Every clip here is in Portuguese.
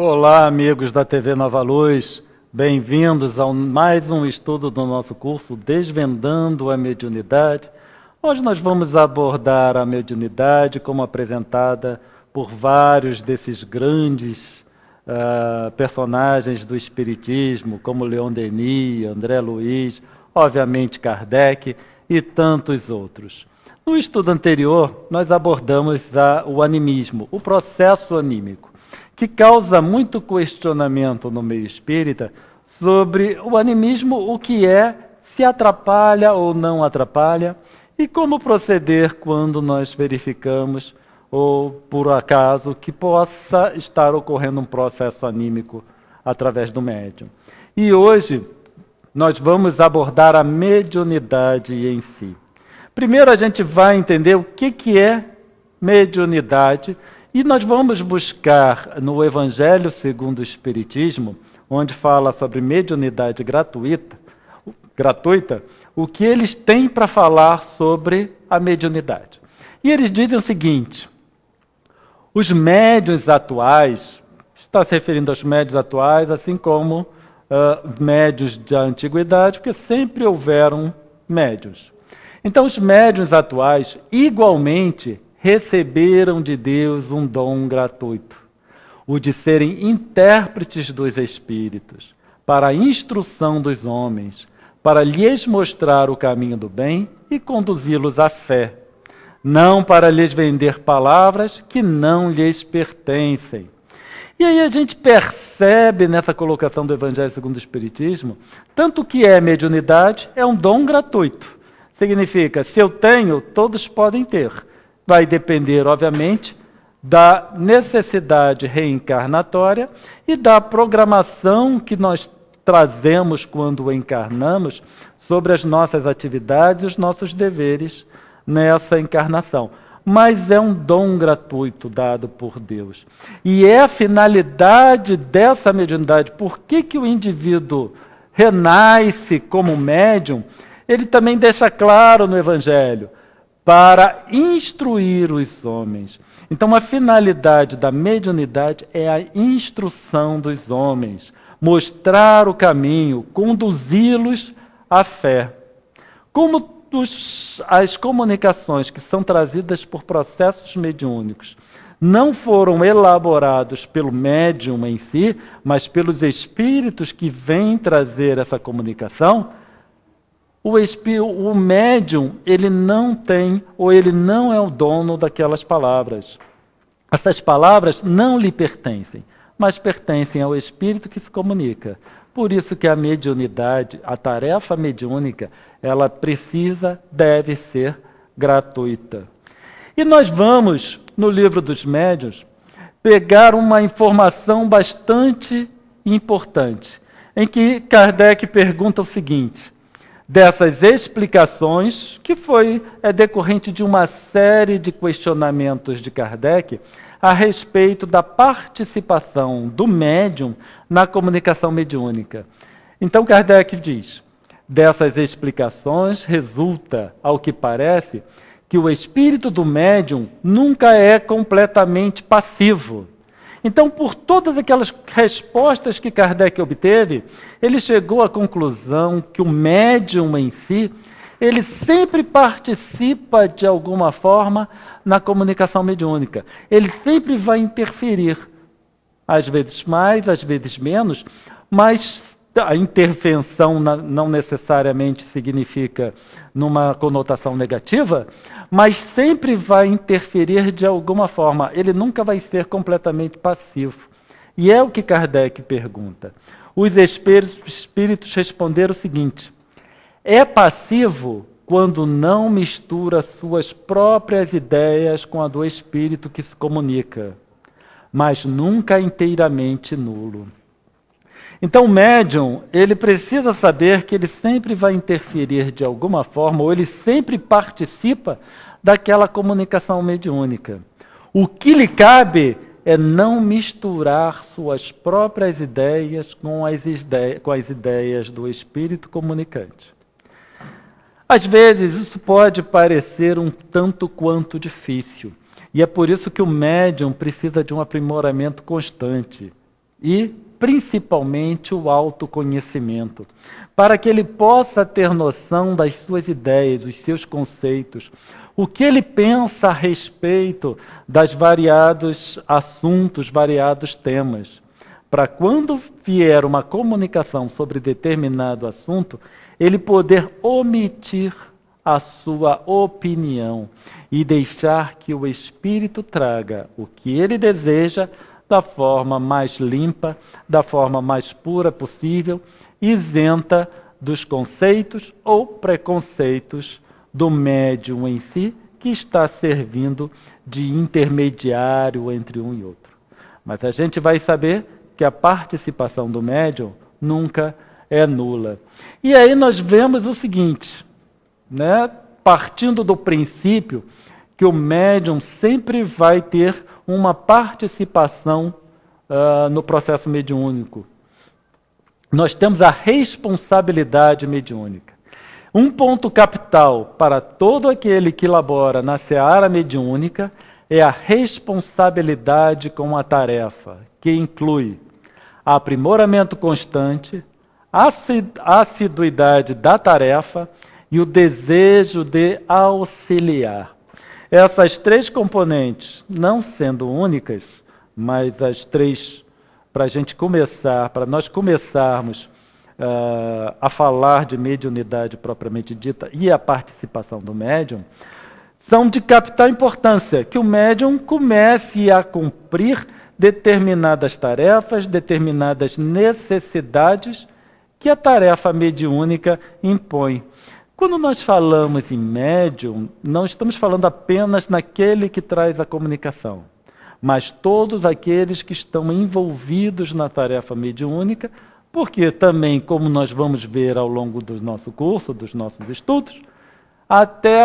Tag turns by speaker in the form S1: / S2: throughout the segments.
S1: Olá, amigos da TV Nova Luz. Bem-vindos a mais um estudo do nosso curso Desvendando a Mediunidade. Hoje nós vamos abordar a mediunidade como apresentada por vários desses grandes personagens do Espiritismo, como Leon Denis, André Luiz, obviamente Kardec e tantos outros. No estudo anterior, nós abordamos o animismo, o processo anímico, que causa muito questionamento no meio espírita sobre o animismo, o que é, se atrapalha ou não atrapalha, e como proceder quando nós verificamos, ou por acaso, que possa estar ocorrendo um processo anímico através do médium. E hoje nós vamos abordar a mediunidade em si. Primeiro a gente vai entender o que é mediunidade, e nós vamos buscar no Evangelho segundo o Espiritismo, onde fala sobre mediunidade gratuita, o que eles têm para falar sobre a mediunidade. E eles dizem o seguinte: os médiuns atuais, está se referindo aos médiuns atuais, assim como médiuns da antiguidade, porque sempre houveram médiuns. Então, os médiuns atuais, igualmente, receberam de Deus um dom gratuito, o de serem intérpretes dos Espíritos, para a instrução dos homens, para lhes mostrar o caminho do bem e conduzi-los à fé, não para lhes vender palavras que não lhes pertencem. E aí a gente percebe nessa colocação do Evangelho segundo o Espiritismo, tanto que mediunidade é um dom gratuito. Significa, se eu tenho, todos podem ter. Vai depender, obviamente, da necessidade reencarnatória e da programação que nós trazemos quando encarnamos sobre as nossas atividades e os nossos deveres nessa encarnação. Mas é um dom gratuito dado por Deus. E é a finalidade dessa mediunidade. Por que o indivíduo renasce como médium? Ele também deixa claro no Evangelho, para instruir os homens. Então, a finalidade da mediunidade é a instrução dos homens, mostrar o caminho, conduzi-los à fé. Como as comunicações que são trazidas por processos mediúnicos não foram elaborados pelo médium em si, mas pelos espíritos que vêm trazer essa comunicação, o médium, ele não tem, ou ele não é o dono daquelas palavras. Essas palavras não lhe pertencem, mas pertencem ao espírito que se comunica. Por isso que a mediunidade, a tarefa mediúnica, ela deve ser gratuita. E nós vamos, no livro dos médiuns, pegar uma informação bastante importante, em que Kardec pergunta o seguinte: dessas explicações, que é decorrente de uma série de questionamentos de Kardec a respeito da participação do médium na comunicação mediúnica. Então Kardec diz: dessas explicações resulta, ao que parece, que o espírito do médium nunca é completamente passivo. Então, por todas aquelas respostas que Kardec obteve, ele chegou à conclusão que o médium em si, ele sempre participa de alguma forma na comunicação mediúnica. Ele sempre vai interferir, às vezes mais, às vezes menos, mas a intervenção não necessariamente significa numa conotação negativa, mas sempre vai interferir de alguma forma. Ele nunca vai ser completamente passivo. E é o que Kardec pergunta. Os espíritos responderam o seguinte: é passivo quando não mistura suas próprias ideias com a do espírito que se comunica, mas nunca inteiramente nulo. Então o médium, ele precisa saber que ele sempre vai interferir de alguma forma, ou ele sempre participa daquela comunicação mediúnica. O que lhe cabe é não misturar suas próprias ideias com as ideias do espírito comunicante. Às vezes isso pode parecer um tanto quanto difícil, e é por isso que o médium precisa de um aprimoramento constante. e, principalmente, o autoconhecimento, para que ele possa ter noção das suas ideias, dos seus conceitos, o que ele pensa a respeito das variados assuntos, variados temas, para quando vier uma comunicação sobre determinado assunto, ele poder omitir a sua opinião e deixar que o Espírito traga o que ele deseja da forma mais limpa, da forma mais pura possível, isenta dos conceitos ou preconceitos do médium em si, que está servindo de intermediário entre um e outro. Mas a gente vai saber que a participação do médium nunca é nula. E aí nós vemos o seguinte, né? Partindo do princípio que o médium sempre vai ter uma participação no processo mediúnico. Nós temos a responsabilidade mediúnica. Um ponto capital para todo aquele que labora na seara mediúnica é a responsabilidade com a tarefa, que inclui aprimoramento constante, assiduidade da tarefa e o desejo de auxiliar. Essas três componentes, não sendo únicas, mas as três, para a gente começar, para nós começarmos a falar de mediunidade propriamente dita e a participação do médium, são de capital importância, que o médium comece a cumprir determinadas tarefas, determinadas necessidades que a tarefa mediúnica impõe. Quando nós falamos em médium, não estamos falando apenas naquele que traz a comunicação, mas todos aqueles que estão envolvidos na tarefa mediúnica, porque também, como nós vamos ver ao longo do nosso curso, dos nossos estudos, até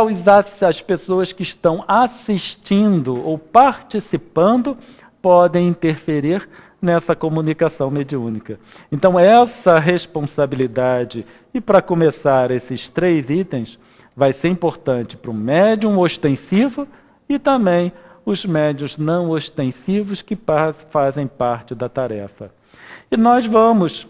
S1: as pessoas que estão assistindo ou participando podem interferir nessa comunicação mediúnica. Então, essa responsabilidade, e para começar esses 3 itens, vai ser importante para o médium ostensivo e também os médiuns não ostensivos que fazem parte da tarefa. E nós vamos,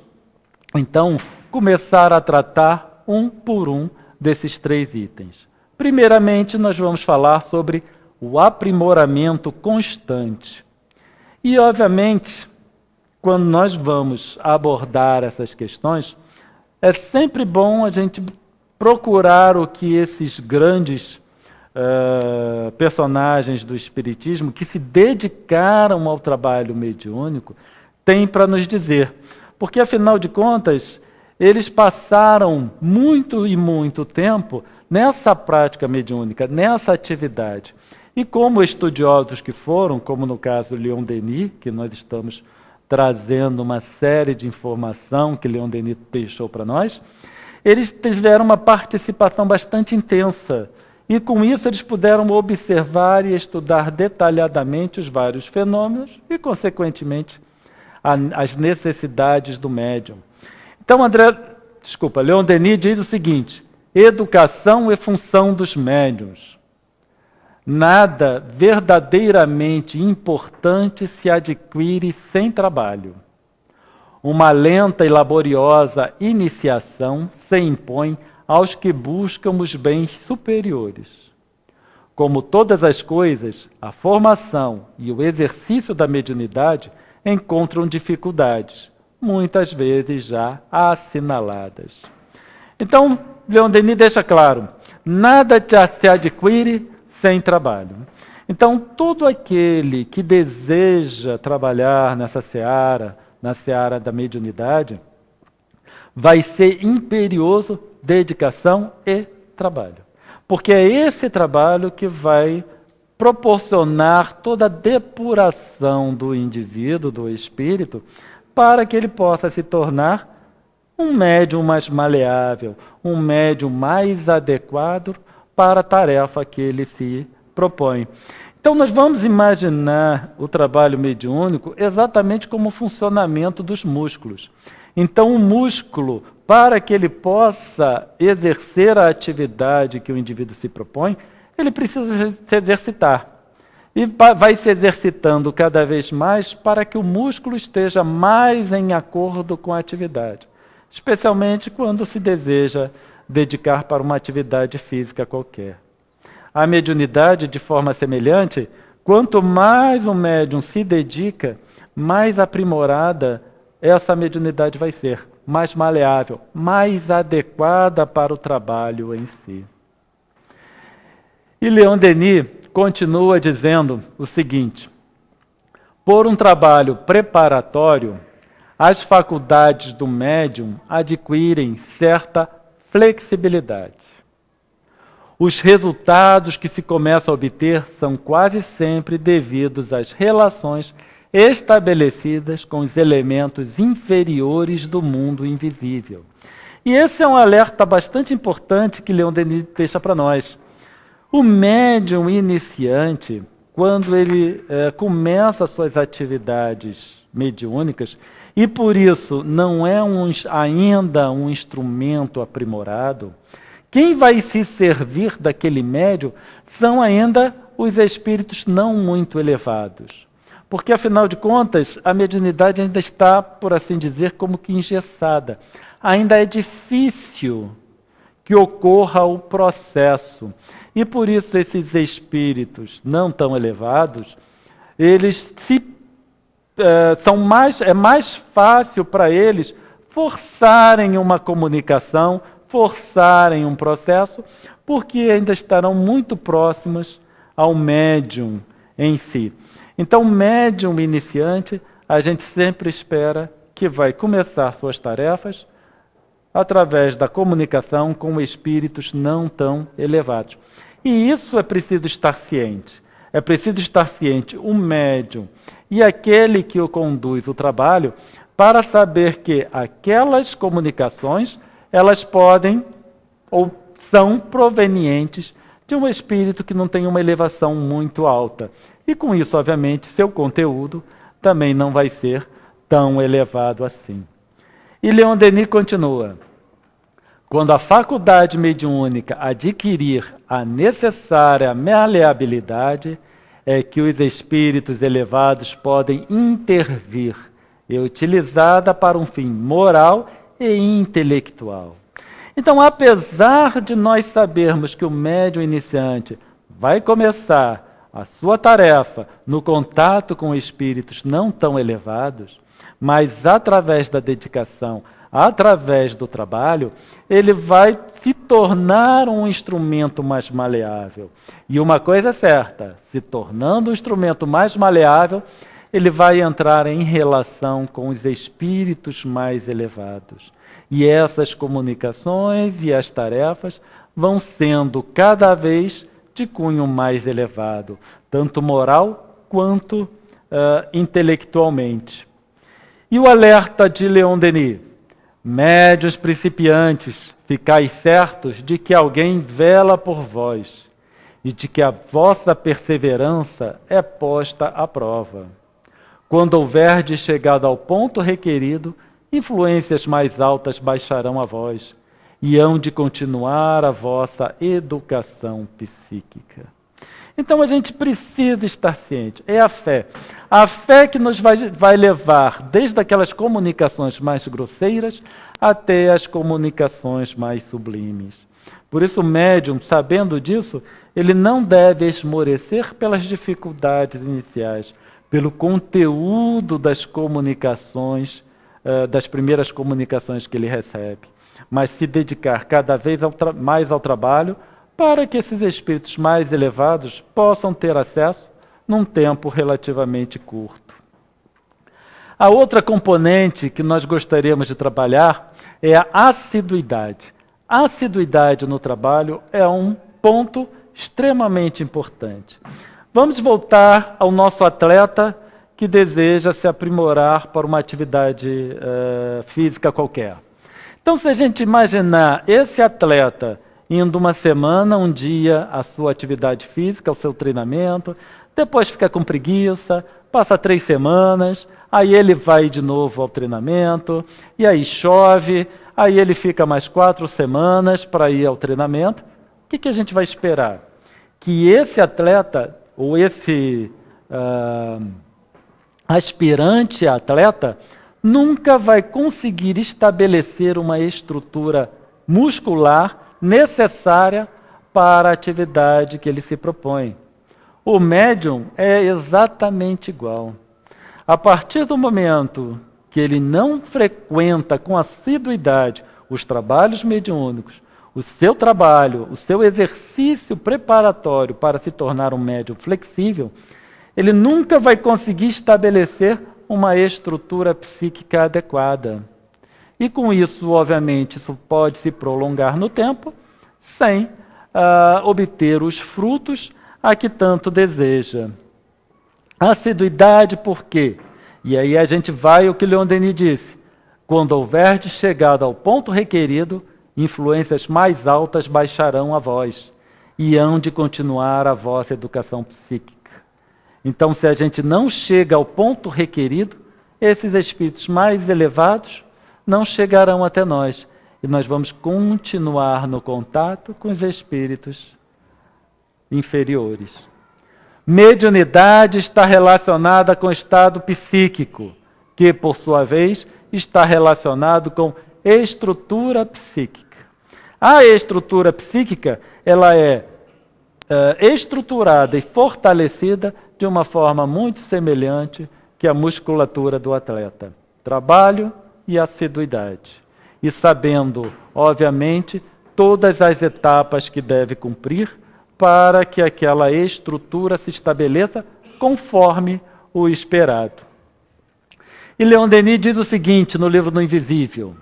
S1: então, começar a tratar um por um desses 3 itens. Primeiramente, nós vamos falar sobre o aprimoramento constante. E, obviamente, quando nós vamos abordar essas questões, é sempre bom a gente procurar o que esses grandes personagens do Espiritismo, que se dedicaram ao trabalho mediúnico, têm para nos dizer. Porque, afinal de contas, eles passaram muito tempo nessa prática mediúnica, nessa atividade. E como estudiosos que foram, como no caso Leon Denis, que nós estamos trazendo uma série de informação que Leon Denis deixou para nós, eles tiveram uma participação bastante intensa. E com isso eles puderam observar e estudar detalhadamente os vários fenômenos e, consequentemente, as necessidades do médium. Então, Leon Denis diz o seguinte: educação é função dos médiuns. Nada verdadeiramente importante se adquire sem trabalho. Uma lenta e laboriosa iniciação se impõe aos que buscam os bens superiores. Como todas as coisas, a formação e o exercício da mediunidade encontram dificuldades, muitas vezes já assinaladas. Então, Leon Denis deixa claro: nada se adquire sem trabalho. Então, todo aquele que deseja trabalhar nessa seara, na seara da mediunidade, vai ser imperioso dedicação e trabalho. Porque é esse trabalho que vai proporcionar toda a depuração do indivíduo, do espírito, para que ele possa se tornar um médium mais maleável, um médium mais adequado para a tarefa que ele se propõe. Então, nós vamos imaginar o trabalho mediúnico exatamente como o funcionamento dos músculos. Então, o músculo, para que ele possa exercer a atividade que o indivíduo se propõe, ele precisa se exercitar. e vai se exercitando cada vez mais para que o músculo esteja mais em acordo com a atividade, especialmente quando se deseja dedicar para uma atividade física qualquer. A mediunidade, de forma semelhante, quanto mais o médium se dedica, mais aprimorada essa mediunidade vai ser, mais maleável, mais adequada para o trabalho em si. E Leon Denis continua dizendo o seguinte: por um trabalho preparatório, as faculdades do médium adquirem certa flexibilidade. Os resultados que se começa a obter são quase sempre devidos às relações estabelecidas com os elementos inferiores do mundo invisível. E esse é um alerta bastante importante que Leon Denis deixa para nós. O médium iniciante, quando ele começa suas atividades mediúnicas, e por isso não é ainda um instrumento aprimorado, quem vai se servir daquele médium são ainda os espíritos não muito elevados. Porque, afinal de contas, a mediunidade ainda está, por assim dizer, como que engessada. Ainda é difícil que ocorra o processo. E por isso esses espíritos não tão elevados, eles é mais fácil para eles forçarem uma comunicação, forçarem um processo, porque ainda estarão muito próximos ao médium em si. Então, o médium iniciante, a gente sempre espera que vai começar suas tarefas através da comunicação com espíritos não tão elevados. E isso é preciso estar ciente. É preciso estar ciente o médium e aquele que o conduz o trabalho para saber que aquelas comunicações, elas podem ou são provenientes de um espírito que não tem uma elevação muito alta. E com isso, obviamente, seu conteúdo também não vai ser tão elevado assim. E Leon Denis continua: quando a faculdade mediúnica adquirir a necessária maleabilidade, é que os espíritos elevados podem intervir e utilizada para um fim moral e intelectual. Então, apesar de nós sabermos que o médium iniciante vai começar a sua tarefa no contato com espíritos não tão elevados, mas através da dedicação, através do trabalho, ele vai se tornar um instrumento mais maleável. E uma coisa é certa, se tornando um instrumento mais maleável, ele vai entrar em relação com os espíritos mais elevados. E essas comunicações e as tarefas vão sendo cada vez de cunho mais elevado, tanto moral quanto intelectualmente. E o alerta de Leon Denis: médiuns principiantes, ficai certos de que alguém vela por vós e de que a vossa perseverança é posta à prova. Quando houverdes chegado ao ponto requerido, influências mais altas baixarão a vós e hão de continuar a vossa educação psíquica. Então a gente precisa estar ciente, é a fé. A fé que nos vai levar desde aquelas comunicações mais grosseiras até as comunicações mais sublimes. Por isso o médium, sabendo disso, ele não deve esmorecer pelas dificuldades iniciais, pelo conteúdo das comunicações, das primeiras comunicações que ele recebe, mas se dedicar cada vez mais ao trabalho para que esses espíritos mais elevados possam ter acesso num tempo relativamente curto. A outra componente que nós gostaríamos de trabalhar é a assiduidade. A assiduidade no trabalho é um ponto extremamente importante. Vamos voltar ao nosso atleta que deseja se aprimorar para uma atividade física qualquer. Então, se a gente imaginar esse atleta indo uma semana, um dia, a sua atividade física, o seu treinamento, depois fica com preguiça, passa 3 semanas, aí ele vai de novo ao treinamento, e aí chove, aí ele fica mais 4 semanas para ir ao treinamento. O que a gente vai esperar? Que esse atleta ou esse aspirante atleta nunca vai conseguir estabelecer uma estrutura muscular necessária para a atividade que ele se propõe. O médium é exatamente igual. A partir do momento que ele não frequenta com assiduidade os trabalhos mediúnicos, o seu trabalho, o seu exercício preparatório para se tornar um médium flexível, ele nunca vai conseguir estabelecer uma estrutura psíquica adequada. E com isso, obviamente, isso pode se prolongar no tempo, sem obter os frutos a que tanto deseja. Assiduidade por quê? E aí a gente vai ao que Leon Denis disse. Quando houverdes chegado ao ponto requerido, influências mais altas baixarão a vós e hão de continuar a vossa educação psíquica. Então, se a gente não chega ao ponto requerido, esses espíritos mais elevados não chegarão até nós. E nós vamos continuar no contato com os espíritos inferiores. Mediunidade está relacionada com o estado psíquico, que, por sua vez, está relacionado com estrutura psíquica. A estrutura psíquica, ela é estruturada e fortalecida de uma forma muito semelhante que a musculatura do atleta. Trabalho e assiduidade. E sabendo, obviamente, todas as etapas que deve cumprir para que aquela estrutura se estabeleça conforme o esperado. E Leon Denis diz o seguinte no livro do Invisível: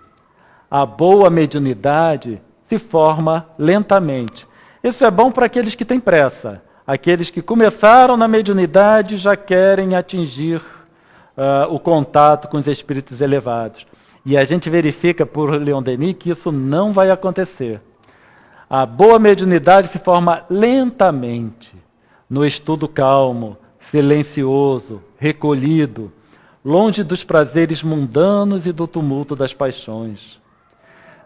S1: a boa mediunidade se forma lentamente. Isso é bom para aqueles que têm pressa. Aqueles que começaram na mediunidade já querem atingir o contato com os espíritos elevados. E a gente verifica por Leon Denis que isso não vai acontecer. A boa mediunidade se forma lentamente, no estudo calmo, silencioso, recolhido, longe dos prazeres mundanos e do tumulto das paixões.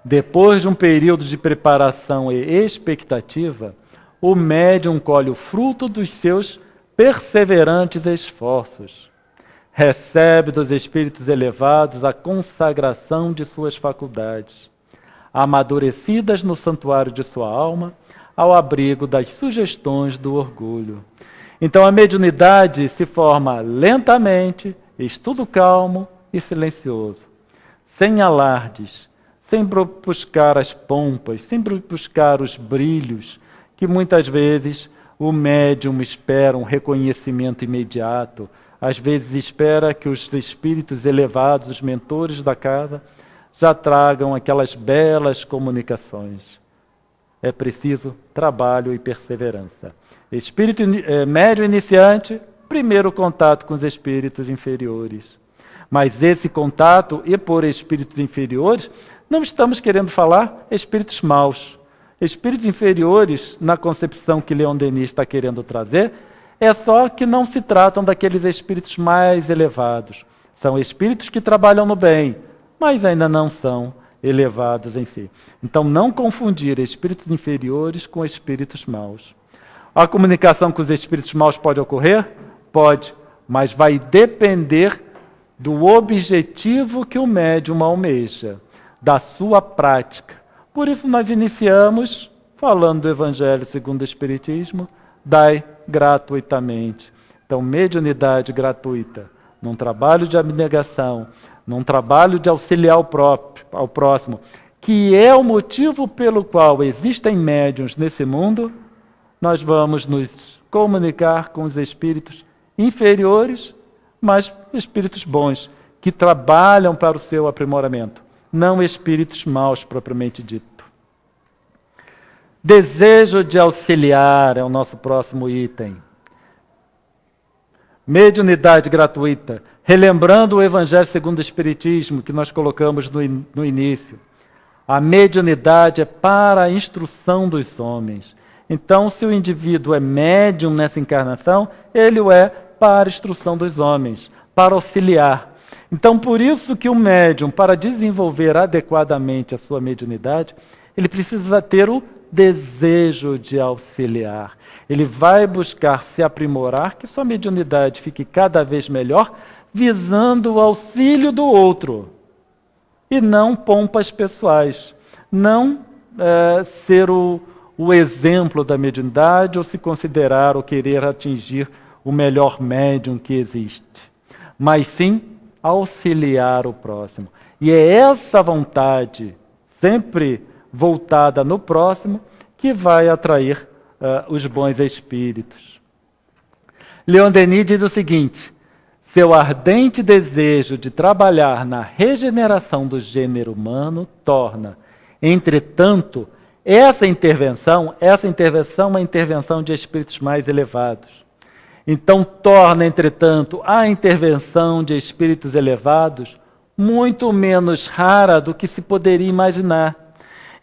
S1: Depois de um período de preparação e expectativa, o médium colhe o fruto dos seus perseverantes esforços. Recebe dos espíritos elevados a consagração de suas faculdades, amadurecidas no santuário de sua alma, ao abrigo das sugestões do orgulho. Então a mediunidade se forma lentamente, estudo calmo e silencioso, sem alardes, sem buscar as pompas, sem buscar os brilhos, que muitas vezes o médium espera um reconhecimento imediato, às vezes espera que os espíritos elevados, os mentores da casa, já tragam aquelas belas comunicações. É preciso trabalho e perseverança. Médium iniciante, primeiro contato com os espíritos inferiores. Mas esse contato, e por espíritos inferiores, não estamos querendo falar espíritos maus. Espíritos inferiores, na concepção que Leon Denis está querendo trazer, é só que não se tratam daqueles espíritos mais elevados. São espíritos que trabalham no bem, mas ainda não são elevados em si. Então, não confundir espíritos inferiores com espíritos maus. A comunicação com os espíritos maus pode ocorrer? Pode, mas vai depender do objetivo que o médium almeja, da sua prática. Por isso, nós iniciamos falando do Evangelho segundo o Espiritismo, dai gratuitamente. Então, mediunidade gratuita, num trabalho de abnegação, num trabalho de auxiliar ao próximo, que é o motivo pelo qual existem médiuns nesse mundo, nós vamos nos comunicar com os espíritos inferiores, mas espíritos bons, que trabalham para o seu aprimoramento, não espíritos maus propriamente dito. Desejo de auxiliar é o nosso próximo item. Mediunidade gratuita. Relembrando o Evangelho segundo o Espiritismo, que nós colocamos no início. A mediunidade é para a instrução dos homens. Então, se o indivíduo é médium nessa encarnação, ele o é para a instrução dos homens, para auxiliar. Então, por isso que o médium, para desenvolver adequadamente a sua mediunidade, ele precisa ter o desejo de auxiliar. Ele vai buscar se aprimorar, que sua mediunidade fique cada vez melhor, visando o auxílio do outro. E não pompas pessoais. Não ser o exemplo da mediunidade ou se considerar ou querer atingir o melhor médium que existe. Mas sim auxiliar o próximo. E é essa vontade, sempre voltada no próximo, que vai atrair os bons espíritos. Leon Denis diz o seguinte: seu ardente desejo de trabalhar na regeneração do gênero humano torna, entretanto, essa intervenção é uma intervenção de espíritos mais elevados. Então, torna, entretanto, a intervenção de espíritos elevados muito menos rara do que se poderia imaginar.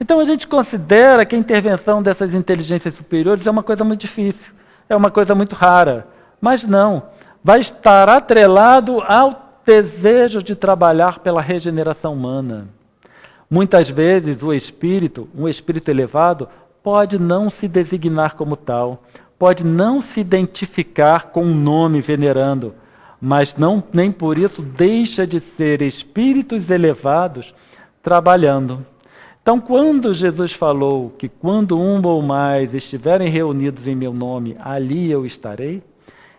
S1: Então, a gente considera que a intervenção dessas inteligências superiores é uma coisa muito difícil, é uma coisa muito rara. Mas não, vai estar atrelado ao desejo de trabalhar pela regeneração humana. Muitas vezes um espírito elevado, pode não se designar como tal, pode não se identificar com um nome venerando, mas nem por isso deixa de ser espíritos elevados trabalhando. Então, quando Jesus falou que quando um ou mais estiverem reunidos em meu nome, ali eu estarei,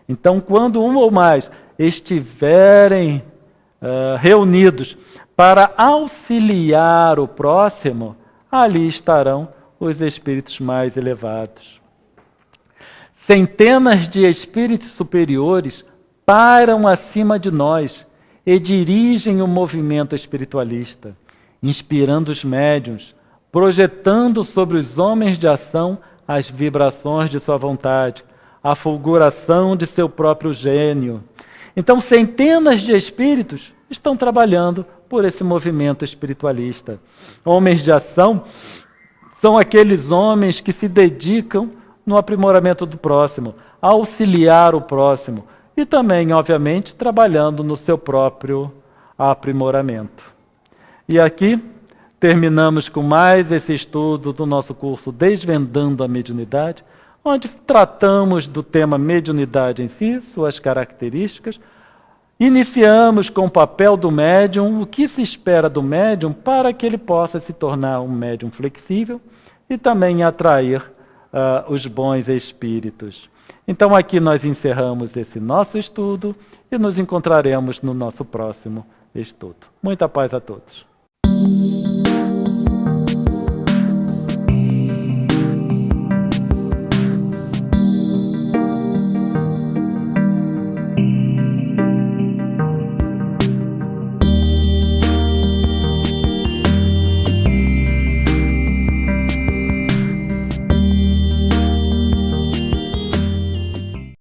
S1: então, quando um ou mais estiverem reunidos para auxiliar o próximo, ali estarão os espíritos mais elevados. Centenas de espíritos superiores param acima de nós e dirigem o movimento espiritualista, inspirando os médiuns, projetando sobre os homens de ação as vibrações de sua vontade, a fulguração de seu próprio gênio. Então, centenas de espíritos estão trabalhando por esse movimento espiritualista. Homens de ação são aqueles homens que se dedicam no aprimoramento do próximo, a auxiliar o próximo e também, obviamente, trabalhando no seu próprio aprimoramento. E aqui terminamos com mais esse estudo do nosso curso Desvendando a Mediunidade, onde tratamos do tema mediunidade em si, suas características. Iniciamos com o papel do médium, o que se espera do médium para que ele possa se tornar um médium flexível e também atrair os bons espíritos. Então aqui nós encerramos esse nosso estudo e nos encontraremos no nosso próximo estudo. Muita paz a todos.